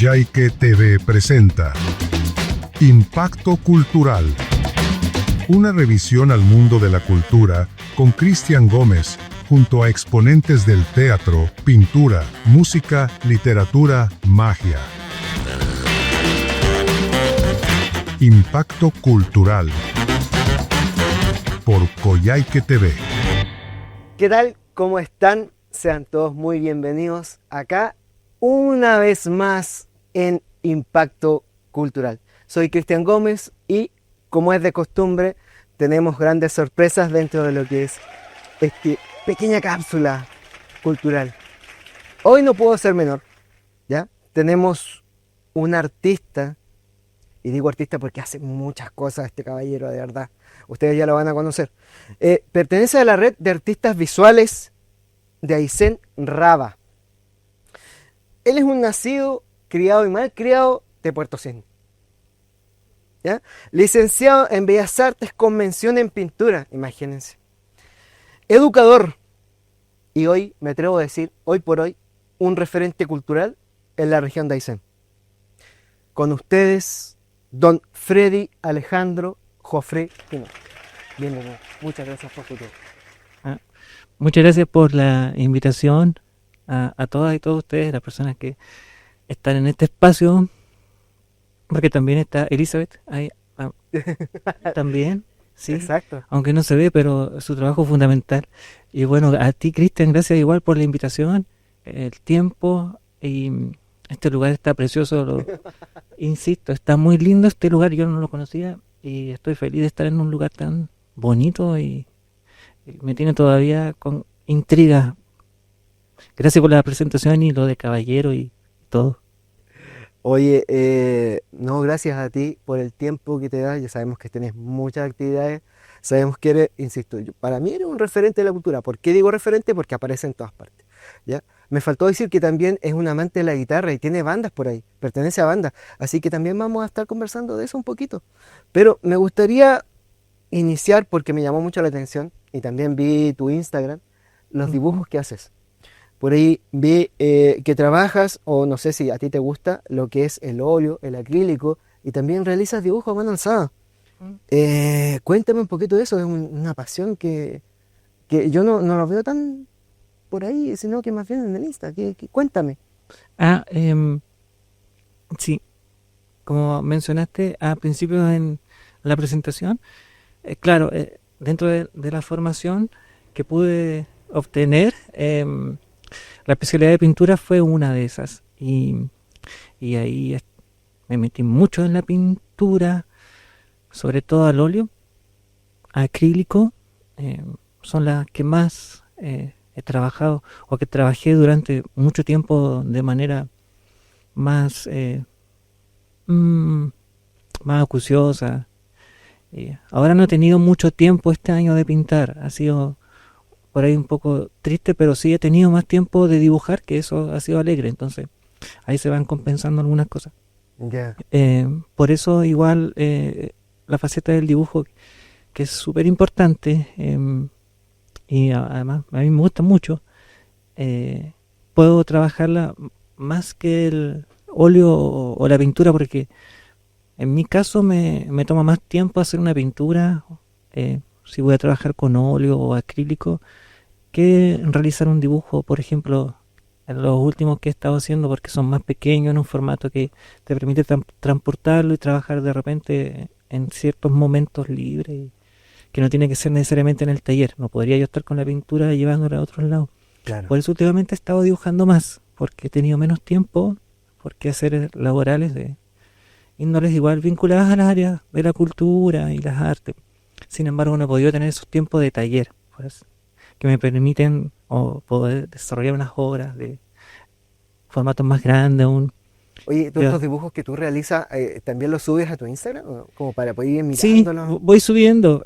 Coyhaique TV presenta Impacto Cultural. Una revisión al mundo de la cultura con Cristian Gómez, junto a exponentes del teatro, pintura, música, literatura, magia. Impacto Cultural por Coyhaique TV. ¿Qué tal? ¿Cómo están? Sean todos muy bienvenidos acá una vez más en Impacto Cultural. Soy Cristian Gómez y, como es de costumbre, tenemos grandes sorpresas dentro de lo que es esta pequeña cápsula cultural. Hoy no puedo ser menor, ¿ya? Tenemos un artista, y digo artista porque hace muchas cosas este caballero, de verdad. Ustedes ya lo van a conocer. Pertenece a la red de artistas visuales de Aysén Raba. Él es un nacido, criado y malcriado de Puerto Sén, ¿ya? Licenciado en Bellas Artes con mención en pintura, imagínense. Educador. Y hoy, me atrevo a decir, hoy por hoy, un referente cultural en la región de Aysén. Con ustedes, don Freddy Alejandro Jofré Pino. Bienvenido. Muchas gracias por tu tiempo. Muchas gracias por la invitación a todas y todos ustedes, las personas que están en este espacio, porque también está Elizabeth ahí, también, sí, Exacto. aunque no se ve, pero su trabajo es fundamental. Y bueno, a ti, Cristian, gracias igual por la invitación, el tiempo, y este lugar está precioso, insisto, está muy lindo este lugar, yo no lo conocía y estoy feliz de estar en un lugar tan bonito y me tiene todavía con intriga. Gracias por la presentación y lo de caballero y todo. Oye, no, gracias a ti por el tiempo que te das. Ya sabemos que tienes muchas actividades. Sabemos que eres, insisto, para mí eres un referente de la cultura. ¿Por qué digo referente? Porque aparece en todas partes, ¿ya? Me faltó decir que también es un amante de la guitarra y tiene bandas por ahí, pertenece a bandas. Así que también vamos a estar conversando de eso un poquito. Pero me gustaría iniciar porque me llamó mucho la atención y también vi tu Instagram, los dibujos que haces. Por ahí vi que trabajas, o no sé si a ti te gusta, lo que es el óleo, el acrílico, y también realizas dibujos a mano alzada. Cuéntame un poquito de eso, es una pasión que yo no lo veo tan por ahí, sino que más bien en el Insta. Cuéntame. Sí, como mencionaste al principio en la presentación, claro, dentro de la formación que pude obtener, la especialidad de pintura fue una de esas, y ahí me metí mucho en la pintura, sobre todo al óleo, acrílico, son las que más he trabajado, o que trabajé durante mucho tiempo de manera más más acuciosa. Ahora no he tenido mucho tiempo este año de pintar, ha sido por ahí un poco triste, pero sí he tenido más tiempo de dibujar, que eso ha sido alegre, entonces ahí se van compensando algunas cosas. Ya. Por eso igual la faceta del dibujo, que es súper importante, y además a mí me gusta mucho, puedo trabajarla más que el óleo o la pintura, porque en mi caso me toma más tiempo hacer una pintura, si voy a trabajar con óleo o acrílico, que realizar un dibujo, por ejemplo, en los últimos que he estado haciendo, porque son más pequeños, en un formato que te permite transportarlo y trabajar de repente en ciertos momentos libres, que no tiene que ser necesariamente en el taller. No podría yo estar con la pintura llevándola a otros lados. Claro. Por eso últimamente he estado dibujando más, porque he tenido menos tiempo, porque hacer laborales de índoles igual vinculadas a las áreas de la cultura y las artes. Sin embargo, no he podido tener esos tiempos de taller, pues, que me permiten o poder desarrollar unas obras de formatos más grandes aún. Oye, ¿tú estos dibujos que tú realizas también los subes a tu Instagram? Como para poder ir Sí, mirándolos. voy subiendo.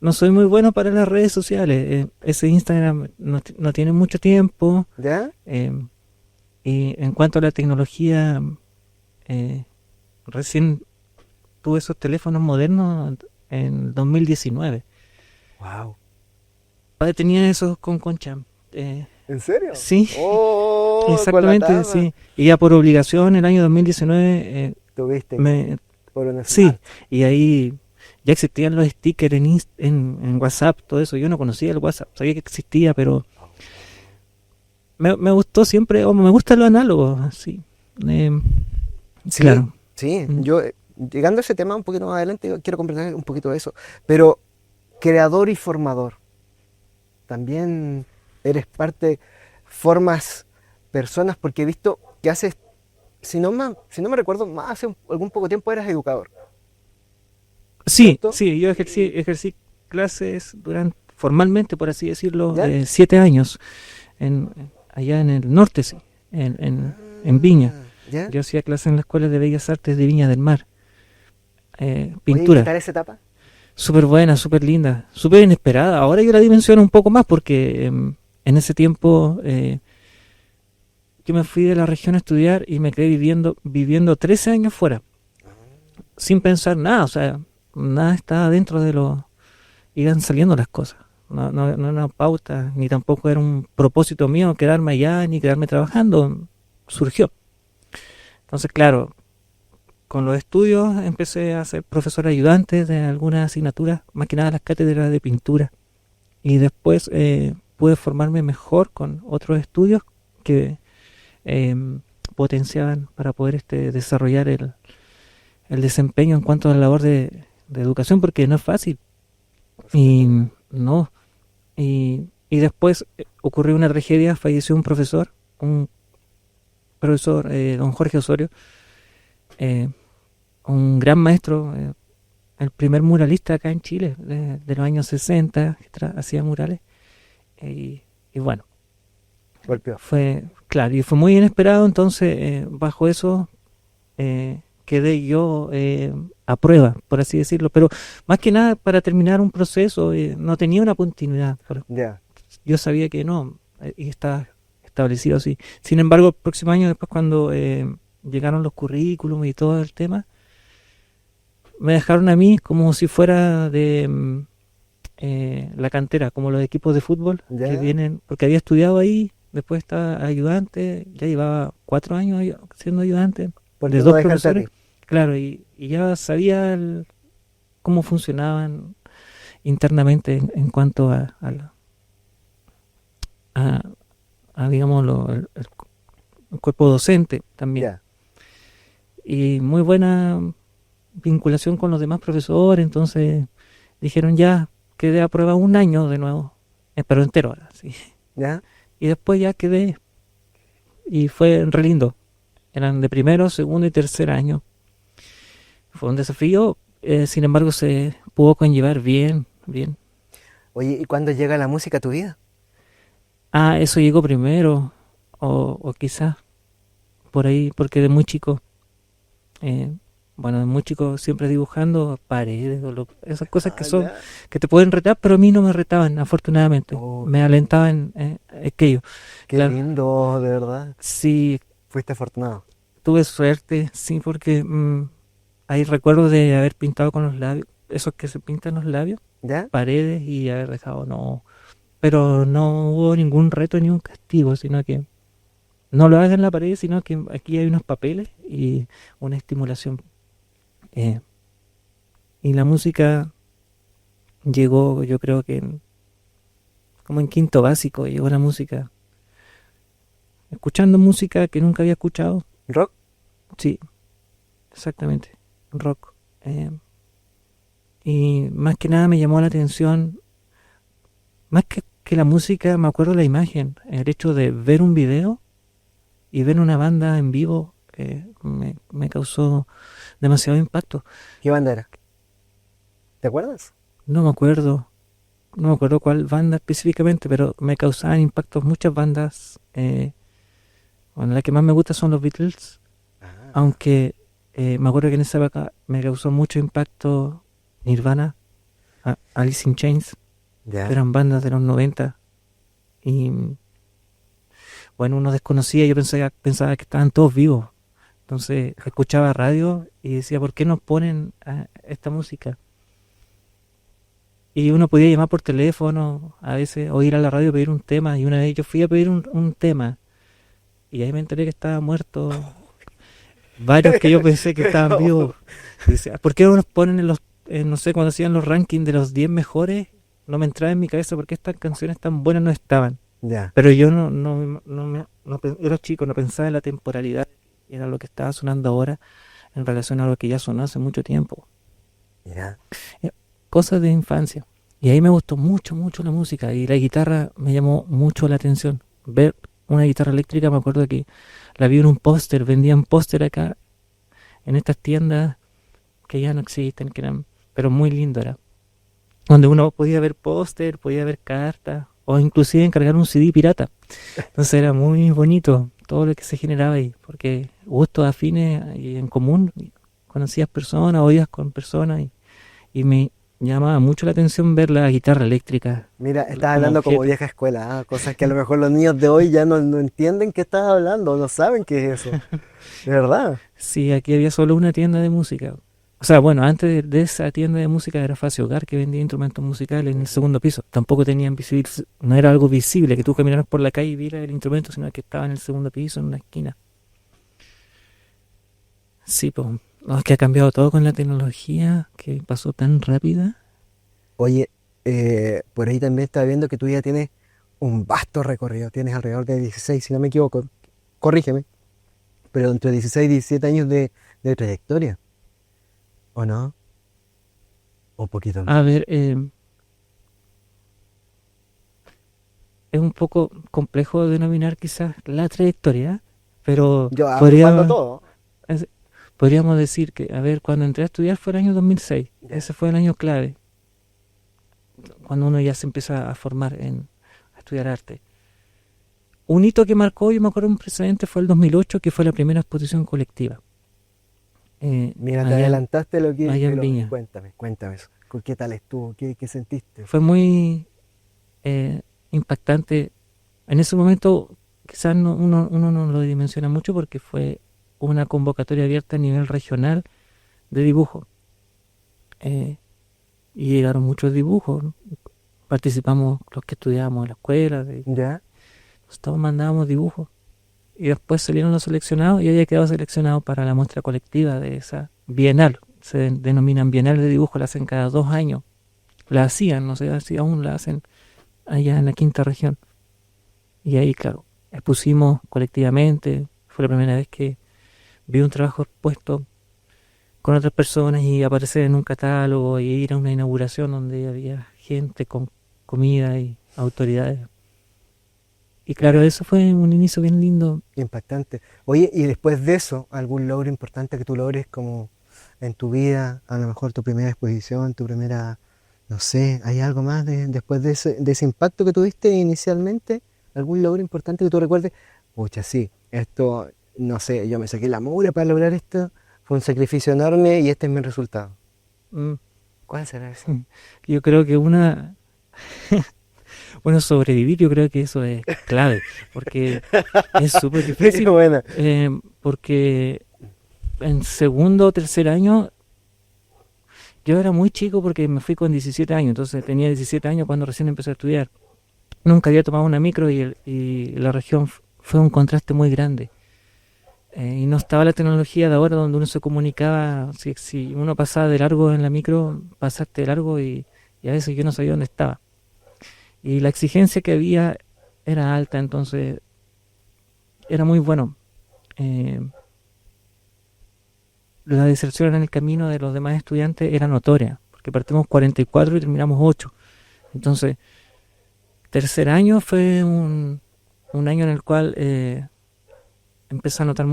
No soy muy bueno para las redes sociales. Ese Instagram no tiene mucho tiempo. ¿Ya? Y en cuanto a la tecnología, recién tuve esos teléfonos modernos en 2019. Wow. Padre tenía esos con concha. ¿En serio? Sí. ¡Oh! con la Exactamente, tapa. sí. Y ya por obligación, el año 2019, Tuviste me, por una sí, smart. y ahí ya existían los stickers en WhatsApp, todo eso. Yo no conocía el WhatsApp, sabía que existía, pero me gustó siempre, o me gusta lo análogo, así. Em, Sí, claro. sí. Mm. Yo, llegando a ese tema un poquito más adelante, yo quiero comprender un poquito de eso. Pero creador y formador, también eres parte, formas personas, porque he visto que haces, si no me recuerdo, más hace algún poco tiempo eras educador, Sí, ¿cierto? sí, yo ejercí clases durante, formalmente, por así decirlo, ¿Ya? 7 años, allá en el norte, sí, en Viña. ¿Ya? Yo hacía clases en la Escuela de Bellas Artes de Viña del Mar, Oye, ¿qué pintura. tal esa etapa? Súper buena, súper linda, súper inesperada. Ahora yo la dimensiono un poco más porque en ese tiempo yo me fui de la región a estudiar y me quedé viviendo 13 años fuera, sin pensar nada, o sea, nada estaba dentro de lo... Iban saliendo las cosas. No era una pauta, ni tampoco era un propósito mío quedarme allá, ni quedarme trabajando. Surgió. Entonces, claro, con los estudios empecé a ser profesor ayudante de algunas asignaturas, más que nada las cátedras de pintura. Y después pude formarme mejor con otros estudios que eh, potenciaban para poder desarrollar el desempeño en cuanto a la labor de educación, porque no es fácil. Y no. Y después ocurrió una tragedia, falleció un profesor, don Jorge Osorio, eh, un gran maestro, el primer muralista acá en Chile, de los años 60, que hacía murales. Y, y bueno, Golpeó. fue, claro, y fue muy inesperado, entonces bajo eso quedé yo a prueba, por así decirlo, pero más que nada para terminar un proceso, no tenía una continuidad, Ya. yo sabía que no, y estaba establecido así. Sin embargo, el próximo año, después cuando llegaron los currículums y todo el tema, me dejaron a mí como si fuera de la cantera, como los equipos de fútbol que Ya. vienen, porque había estudiado ahí, después estaba ayudante, ya llevaba 4 años siendo ayudante ¿Por de qué no dos dejarte a ti? profesores, claro, y ya sabía cómo funcionaban internamente en cuanto a, digamos, el cuerpo docente también. Ya. Y muy buena vinculación con los demás profesores, entonces dijeron ya, quedé a prueba un año de nuevo, pero entero ahora, sí. Ya. Y después ya quedé, y fue re lindo. Eran de primero, segundo y tercer año. Fue un desafío, sin embargo se pudo conllevar bien, bien. Oye, ¿y cuándo llega la música a tu vida? Ah, eso llegó primero, o quizás por ahí, porque de muy chico, eh, bueno, de muy chico siempre dibujando paredes, esas cosas que Ah, son, ya. que te pueden retar, pero a mí no me retaban, afortunadamente. Oh, Me alentaban aquello. qué Claro, lindo, de verdad. sí, Fuiste afortunado. tuve suerte, sí, porque hay recuerdos de haber pintado con los labios, esos que se pintan los labios, ¿Ya? paredes y haber dejado, no, pero no hubo ningún reto ni un castigo, sino que no lo hagas en la pared, sino que aquí hay unos papeles y una estimulación. Eh, y la música llegó, yo creo que como en quinto básico, llegó la música. Escuchando música que nunca había escuchado, ¿Rock? sí, exactamente, rock. Y más que nada me llamó la atención, más que la música, me acuerdo la imagen, el hecho de ver un video y ver una banda en vivo me causó demasiado impacto. ¿Qué banda era? ¿Te acuerdas? No me acuerdo, no me acuerdo cuál banda específicamente, pero me causaban impactos muchas bandas. Bueno, la que más me gusta son los Beatles, Ah, aunque me acuerdo que en esa época me causó mucho impacto Nirvana, Alice in Chains, que ya. eran bandas de los 90. Y bueno, uno desconocía, yo pensaba que estaban todos vivos. Entonces escuchaba radio y decía, ¿por qué nos ponen esta música? Y uno podía llamar por teléfono, a veces, o ir a la radio a pedir un tema. Y una vez yo fui a pedir un tema y ahí me enteré que estaba muerto. Varios que yo pensé que estaban vivos. Dice, ¿por qué no nos ponen en los, no sé, cuando hacían los rankings de los 10 mejores? No me entraba en mi cabeza porque estas canciones tan buenas no estaban. Ya. Pero yo era chico, no pensaba en la temporalidad, era lo que estaba sonando ahora en relación a lo que ya sonó hace mucho tiempo. Mira. Cosas de infancia. Y ahí me gustó mucho, mucho la música y la guitarra me llamó mucho la atención. Ver una guitarra eléctrica, me acuerdo que la vi en un póster, vendían póster acá en estas tiendas que ya no existen, que eran, pero muy lindo era. Donde uno podía ver póster, podía ver cartas o inclusive encargar un CD pirata. Entonces era muy bonito todo lo que se generaba ahí, porque gustos afines y en común, conocías personas, oías con personas y me llamaba mucho la atención ver la guitarra eléctrica. Mira, estás Como hablando como objeto. vieja escuela, cosas que a lo mejor los niños de hoy ya no entienden qué estás hablando, no saben qué es eso. De verdad. Sí, aquí había solo una tienda de música. O sea, bueno, antes de esa tienda de música era Facio Hogar, que vendía instrumentos musicales en el segundo piso. Tampoco tenían visibilidad, no era algo visible que tú caminaras por la calle y vieras el instrumento, sino que estaba en el segundo piso, en una esquina. Sí, pues, no, es que ha cambiado todo con la tecnología, que pasó tan rápida. Oye, por ahí también estaba viendo que tú ya tienes un vasto recorrido, tienes alrededor de 16, si no me equivoco, corrígeme, pero entre 16 y 17 años de trayectoria, ¿o no? O poquito más. A ver, es un poco complejo denominar quizás la trayectoria, pero Yo agrupando todo. es- podríamos decir que, a ver, cuando entré a estudiar fue el año 2006. Ya. Ese fue el año clave, cuando uno ya se empieza a formar a estudiar arte. Un hito que marcó, yo me acuerdo un precedente, fue el 2008, que fue la primera exposición colectiva. Mira, te Allá, adelantaste lo que... allá en Pero Viña. cuéntame eso. ¿Qué tal estuvo? ¿Qué sentiste? Fue muy impactante. En ese momento quizás uno no lo dimensiona mucho porque fue una convocatoria abierta a nivel regional de dibujo. Eh, y llegaron muchos dibujos. Participamos los que estudiábamos en la escuela, ¿Ya? todos mandábamos dibujos. Y después salieron los seleccionados y había quedado seleccionado para la muestra colectiva de esa bienal. Se denominan bienal de dibujo, la hacen cada 2 años. La hacían, no sé si aún la hacen allá en la quinta región. Y ahí, claro, expusimos colectivamente. Fue la primera vez que vi un trabajo expuesto con otras personas y aparecer en un catálogo y ir a una inauguración donde había gente con comida y autoridades. Y claro, eso fue un inicio bien lindo. Impactante. Oye, y después de eso, ¿algún logro importante que tú logres como en tu vida? A lo mejor tu primera exposición, tu primera, no sé, ¿hay algo más después de ese impacto que tuviste inicialmente? ¿Algún logro importante que tú recuerdes? Pucha, sí, esto, no sé, yo me saqué la mugre para lograr esto, fue un sacrificio enorme y este es mi resultado. Mm, ¿Cuál será ese? Yo creo que bueno, sobrevivir, yo creo que eso es clave, porque es súper Qué difícil, buena. porque en segundo o tercer año, yo era muy chico porque me fui con 17 años, entonces tenía 17 años cuando recién empecé a estudiar. Nunca había tomado una micro y la región fue un contraste muy grande. Y no estaba la tecnología de ahora donde uno se comunicaba, si uno pasaba de largo en la micro, pasaste de largo y a veces yo no sabía dónde estaba. Y la exigencia que había era alta, entonces era muy bueno. Eh, la deserción en el camino de los demás estudiantes era notoria, porque partimos 44 y terminamos 8. Entonces, tercer año fue un año en el cual empecé a notar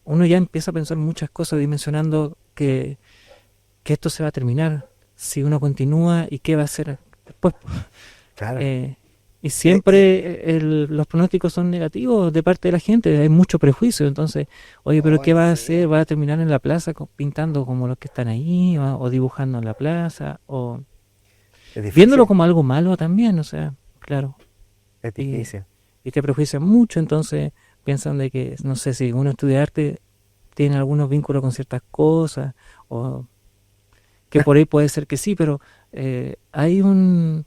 uno ya empieza a pensar muchas cosas, dimensionando que esto se va a terminar, si uno continúa y qué va a hacer después. Claro. Y siempre los pronósticos son negativos de parte de la gente, hay mucho prejuicio, entonces, oye, pero ¿qué va a Sí. hacer? ¿Va a terminar en la plaza pintando como los que están ahí, o dibujando en la plaza, o Es difícil. viéndolo como algo malo también, o sea, claro, Es y, difícil. y te prejuician mucho, entonces piensan de que, no sé, si uno estudia arte tiene algunos vínculos con ciertas cosas, o que por ahí puede ser que sí, pero hay un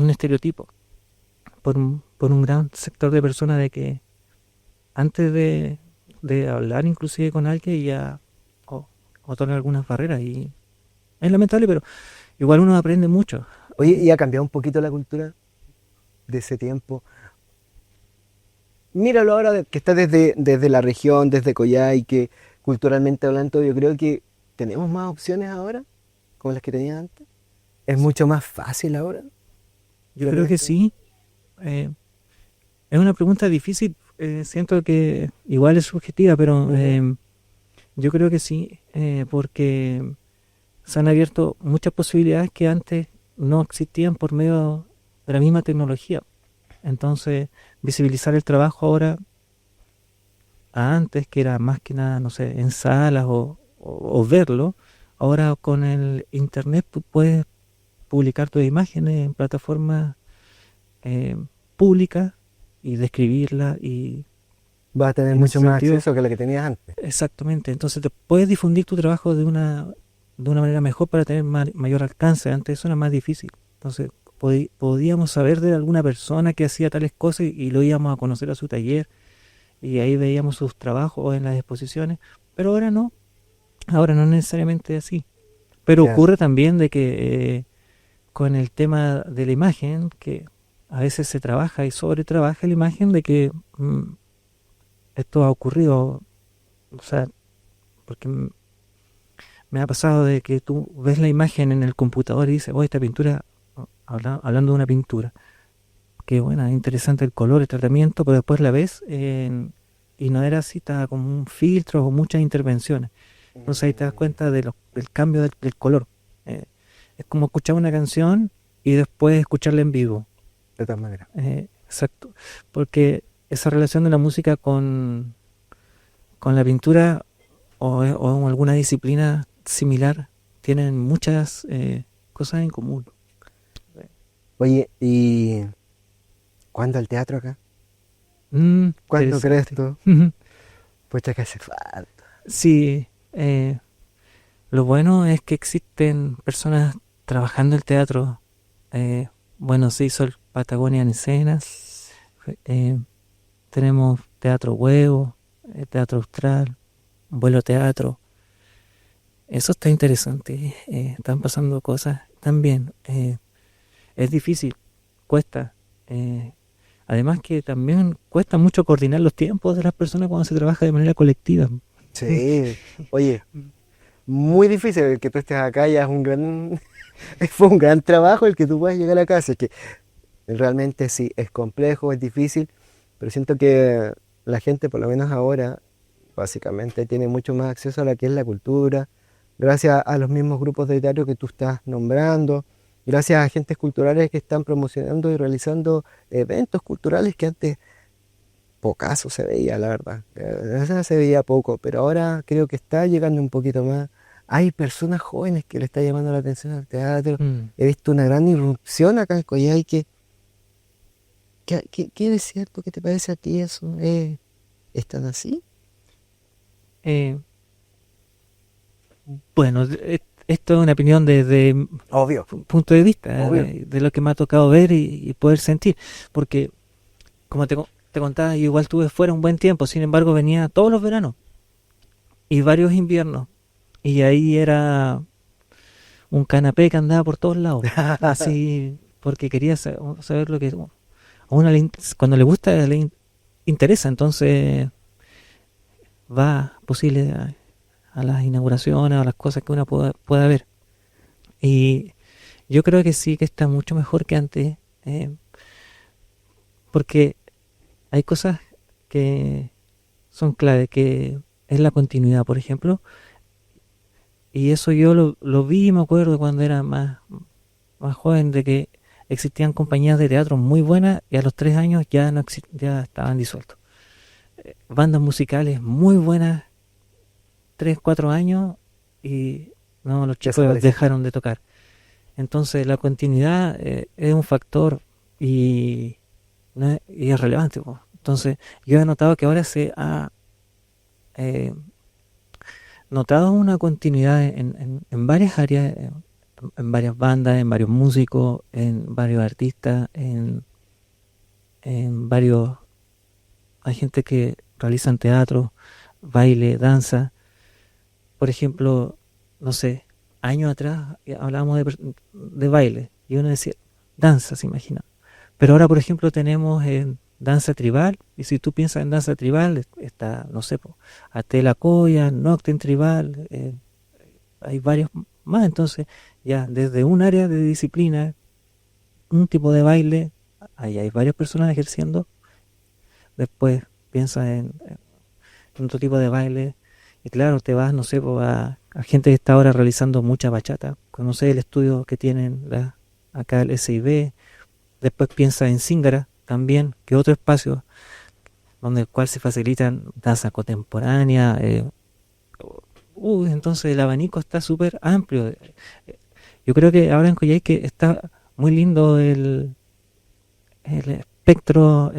estereotipo por un gran sector de personas de que antes de hablar inclusive con alguien ya o tocar algunas barreras y es lamentable, pero igual uno aprende mucho. Oye, ¿y ha cambiado un poquito la cultura de ese tiempo? Míralo ahora que está desde la región, desde Coyhai, que culturalmente hablando yo creo que tenemos más opciones ahora, como las que tenía antes. Es mucho más fácil ahora. Yo creo que sí. Eh, es una pregunta difícil. Siento que igual es subjetiva, pero yo creo que sí, porque se han abierto muchas posibilidades que antes no existían por medio de la misma tecnología. Entonces, visibilizar el trabajo ahora a antes, que era más que nada, no sé, en salas o verlo, ahora con el internet puedes publicar tus imágenes en plataformas eh, públicas y describirla y Vas a tener en ese mucho más sentido, acceso que lo que tenías antes. exactamente, entonces te puedes difundir tu trabajo de una manera mejor para tener mayor alcance. Antes eso era más difícil. Entonces podíamos saber de alguna persona que hacía tales cosas y lo íbamos a conocer a su taller y ahí veíamos sus trabajos en las exposiciones, pero ahora no es necesariamente así. Pero Ya. ocurre también de que con el tema de la imagen, que a veces se trabaja y sobretrabaja la imagen de que esto ha ocurrido, o sea, porque me ha pasado de que tú ves la imagen en el computador y dices, oh, esta pintura, hablando de una pintura, qué buena, interesante el color, el tratamiento, pero después la ves y no era así, estaba como un filtro o muchas intervenciones. Entonces ahí te das cuenta del cambio del color. Eh, es como escuchar una canción y después escucharla en vivo. De todas maneras. Exacto, porque esa relación de la música con la pintura o alguna disciplina similar tienen muchas cosas en común. Oye, ¿y cuándo el teatro acá? ¿Cuándo crees Interesante. tú? Pues que hace falta. Sí, lo bueno es que existen personas trabajando el teatro. Bueno, se hizo el Patagonia en escenas, eh, tenemos Teatro Huevo, Teatro Austral, Vuelo Teatro. Eso está interesante. Están pasando cosas también. Es difícil, cuesta. Además que también cuesta mucho coordinar los tiempos de las personas cuando se trabaja de manera colectiva. Sí. Oye, muy difícil el que tú estés acá, ya es un gran, fue un gran trabajo el que tú puedas llegar acá, así que realmente sí, es complejo, es difícil, pero siento que la gente, por lo menos ahora, básicamente tiene mucho más acceso a lo que es la cultura, gracias a los mismos grupos de teatro que tú estás nombrando, gracias a agentes culturales que están promocionando y realizando eventos culturales que antes pocaso se veía, la verdad. Eso se veía poco, pero ahora creo que está llegando un poquito más. Hay personas jóvenes que le está llamando la atención al teatro. Mm. He visto una gran irrupción acá en Coyhai ¿qué es cierto? ¿Qué te parece a ti eso? ¿Están así? Eh, bueno, esto es una opinión desde Obvio, punto de vista, obvio. de lo que me ha tocado ver y poder sentir. Porque, como te contaba, yo igual estuve fuera un buen tiempo, sin embargo venía todos los veranos y varios inviernos. Y ahí era un canapé que andaba por todos lados. Así, porque quería saber lo que a uno cuando le gusta, interesa. Entonces va posible a las inauguraciones, a las cosas que uno pueda ver. Y yo creo que sí que está mucho mejor que antes, porque hay cosas que son clave, que es la continuidad, por ejemplo, y eso yo lo vi, me acuerdo cuando era más joven, de que existían compañías de teatro muy buenas y a los 3 años ya no ya estaban disueltos. Bandas musicales muy buenas, 3, 4 años y no, los chicos Desapareció. dejaron de tocar. Entonces la continuidad es un factor y, y es relevante, po. Entonces yo he notado que ahora se ha eh, notado una continuidad en varias áreas, en varias bandas, en varios músicos, en varios artistas, en varios... Hay gente que realizan teatro, baile, danza. Por ejemplo, no sé, años atrás hablábamos de baile y uno decía danza, se imagina. Pero ahora, por ejemplo, tenemos danza tribal, y si tú piensas en danza tribal, está, no sé, Atela Koya, Noctem tribal, hay varios más. Entonces, ya desde un área de disciplina, un tipo de baile, ahí hay varias personas ejerciendo. Después piensas en otro tipo de baile, y claro, te vas, no sé, a gente que está ahora realizando mucha bachata. Conoces el estudio que tienen acá el SIB. Después piensa en Zingara también, que otro espacio donde el cual se facilitan danza contemporánea. Entonces el abanico está súper amplio. Yo creo que ahora en Coyhaique está muy lindo el espectro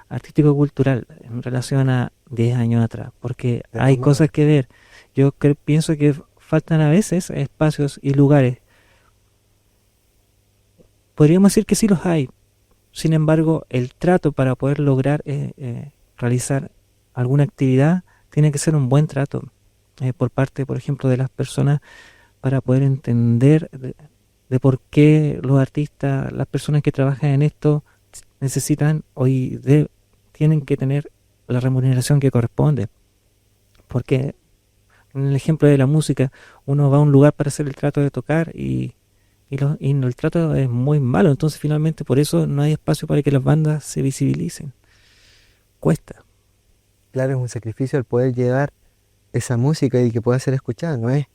artístico-cultural en relación a 10 años atrás, porque Pero hay cosas que ver. Yo pienso que faltan a veces espacios y lugares. Podríamos decir que sí los hay. Sin embargo, el trato para poder lograr realizar alguna actividad tiene que ser un buen trato por parte, por ejemplo, de las personas, para poder entender de por qué los artistas, las personas que trabajan en esto, necesitan tienen que tener la remuneración que corresponde. Porque en el ejemplo de la música, uno va a un lugar para hacer el trato de tocar y el trato es muy malo. Entonces finalmente por eso no hay espacio para que las bandas se visibilicen. Cuesta. claro, es un sacrificio el poder llevar esa música y que pueda ser escuchada, no es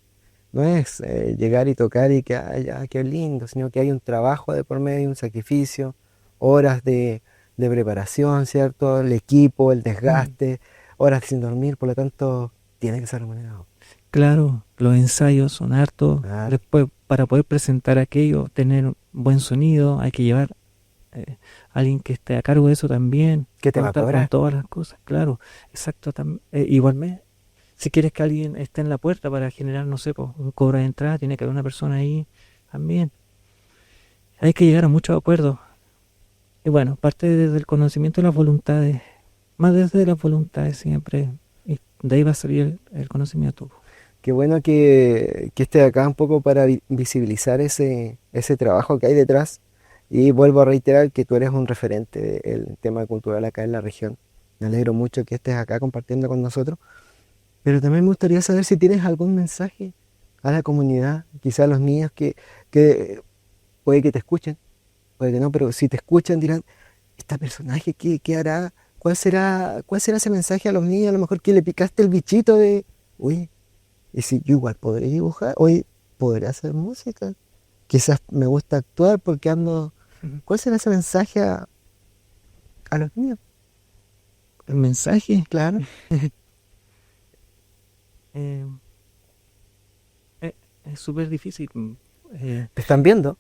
llegar y tocar y que, qué lindo, sino que hay un trabajo de por medio, un sacrificio, horas de preparación, ¿cierto? El equipo, el desgaste, horas sin dormir, por lo tanto, tiene que ser remunerado. Claro, los ensayos son hartos. Claro. Después, para poder presentar aquello, tener buen sonido, hay que llevar alguien que esté a cargo de eso también. ¿Qué te va a contar cobrar? con todas las cosas, claro, exacto. Igualmente, si quieres que alguien esté en la puerta para generar, no sé, un cobro de entrada, tiene que haber una persona ahí también. Hay que llegar a muchos acuerdos. Y bueno, parte desde el conocimiento de las voluntades, más desde las voluntades siempre, y de ahí va a salir el conocimiento. Qué bueno que estés acá un poco para visibilizar ese trabajo que hay detrás. Y vuelvo a reiterar que tú eres un referente del tema cultural acá en la región. Me alegro mucho que estés acá compartiendo con nosotros. Pero también me gustaría saber si tienes algún mensaje a la comunidad, quizás a los niños que puede que te escuchen, puede que no, pero si te escuchan dirán, ¿este personaje qué hará? ¿Cuál será ese mensaje a los niños? A lo mejor que le picaste el bichito de, uy, y si yo igual podré dibujar, hoy podré hacer música, quizás me gusta actuar porque ando... ¿Cuál será ese mensaje a los niños? El mensaje Claro. eh, es súper difícil. ¿Te están viendo?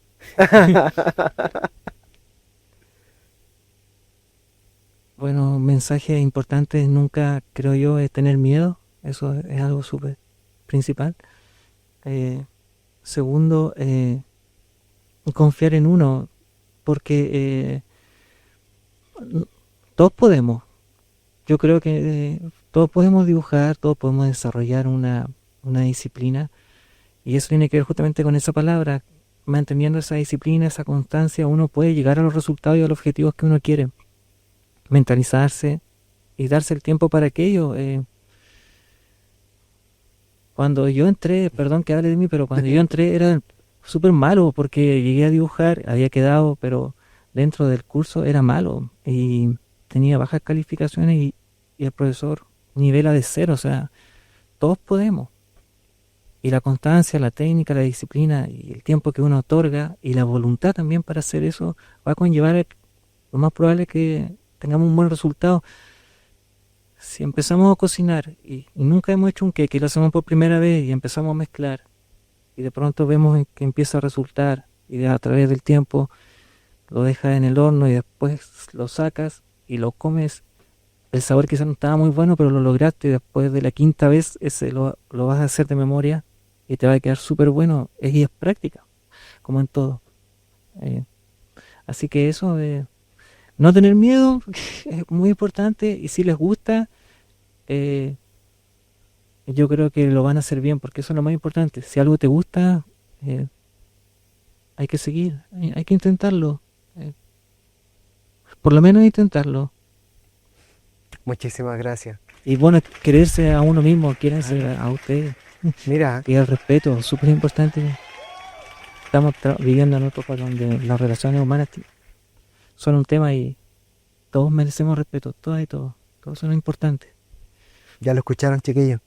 Bueno, mensaje importante nunca, creo yo, es tener miedo. Eso es algo súper principal. Segundo, confiar en uno, porque todos podemos. Yo creo que todos podemos dibujar, todos podemos desarrollar una disciplina, y eso tiene que ver justamente con esa palabra. Manteniendo esa disciplina, esa constancia, uno puede llegar a los resultados y a los objetivos que uno quiere. Mentalizarse y darse el tiempo para aquello. Cuando yo entré, perdón que hable de mí, pero cuando yo entré era súper malo porque llegué a dibujar, había quedado, pero dentro del curso era malo y tenía bajas calificaciones y el profesor nivela de 0, o sea, todos podemos. Y la constancia, la técnica, la disciplina y el tiempo que uno otorga y la voluntad también para hacer eso va a conllevar, lo más probable es que tengamos un buen resultado. Si empezamos a cocinar y nunca hemos hecho un queque, lo hacemos por primera vez y empezamos a mezclar y de pronto vemos que empieza a resultar y a través del tiempo lo dejas en el horno y después lo sacas y lo comes, el sabor quizás no estaba muy bueno, pero lo lograste y después de la quinta vez ese lo vas a hacer de memoria y te va a quedar súper bueno. Y es práctica, como en todo. Así que eso de no tener miedo es muy importante, y si les gusta, yo creo que lo van a hacer bien, porque eso es lo más importante. Si algo te gusta, hay que seguir, hay que intentarlo. Por lo menos intentarlo. Muchísimas gracias. Y bueno, quererse a uno mismo, quieranse a usted. Mira, Y el respeto, súper importante. Estamos viviendo en otro país donde las relaciones humanas son un tema y todos merecemos respeto, todas y todos. Todos son importantes. ya lo escucharon, chiquillos.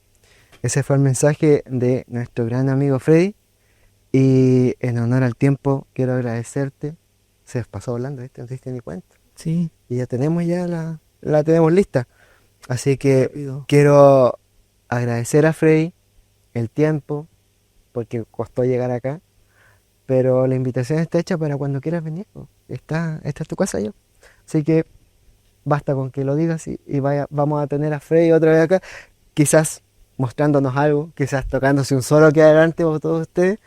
Ese fue el mensaje de nuestro gran amigo Freddy. Y en honor al tiempo, quiero agradecerte. Se pasó hablando, ¿viste? No te diste ni cuenta. Sí, Y ya tenemos la tenemos lista. Así que rápido. quiero agradecer a Freddy el tiempo, porque costó llegar acá. Pero la invitación está hecha para cuando quieras venir, po. Esta es tu casa yo. Así que basta con que lo digas y vamos a tener a Freddy otra vez acá. Quizás mostrándonos algo, quizás tocándose un solo aquí adelante por todos ustedes.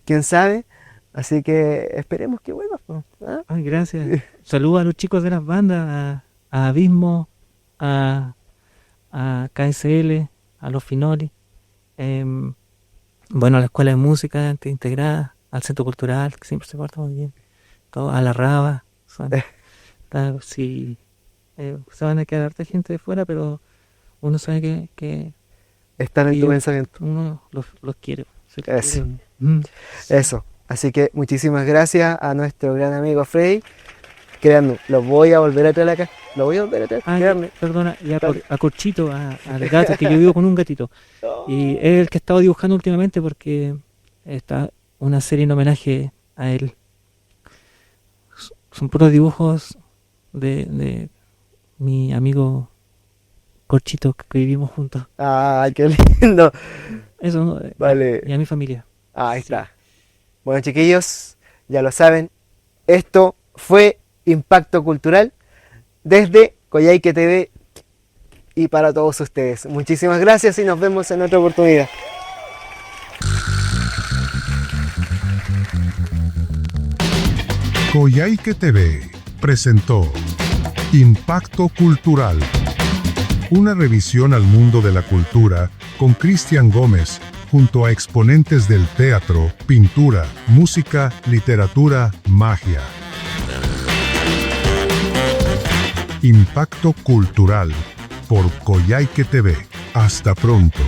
Quién sabe. Así que esperemos que vuelvas, po, ¿ah? Ay, gracias. Saludos a los chicos de las bandas, a Abismo, a KSL, a los Finoli, bueno, a la Escuela de Música integrada, al Centro Cultural, que siempre se porta muy bien, todo, a la Raba, sí, se van a quedar harta gente de fuera, pero uno sabe que Están en tu ellos- pensamiento. uno los quiere. Eso. quieren. Eso. Así que muchísimas gracias a nuestro gran amigo Freddy. Créanme, lo voy a volver a traer acá. Lo voy a volver a traer. Ah, Créanme. perdona, y Dale. a Corchito, al gato, que yo vivo con un gatito. Y es el que he estado dibujando últimamente porque está una serie en homenaje a él. Son puros dibujos de mi amigo Corchito que vivimos juntos. Ay, qué lindo. Eso, ¿no? Vale. Y a mi familia. Ahí está. Bueno, chiquillos, ya lo saben. Esto fue Impacto Cultural desde Coyhaique TV y para todos ustedes. Muchísimas gracias y nos vemos en otra oportunidad. Coyhaique TV presentó Impacto Cultural, una revisión al mundo de la cultura con Cristian Gómez, junto a exponentes del teatro, pintura, música, literatura, magia. Impacto Cultural por Coyhaique TV. Hasta pronto.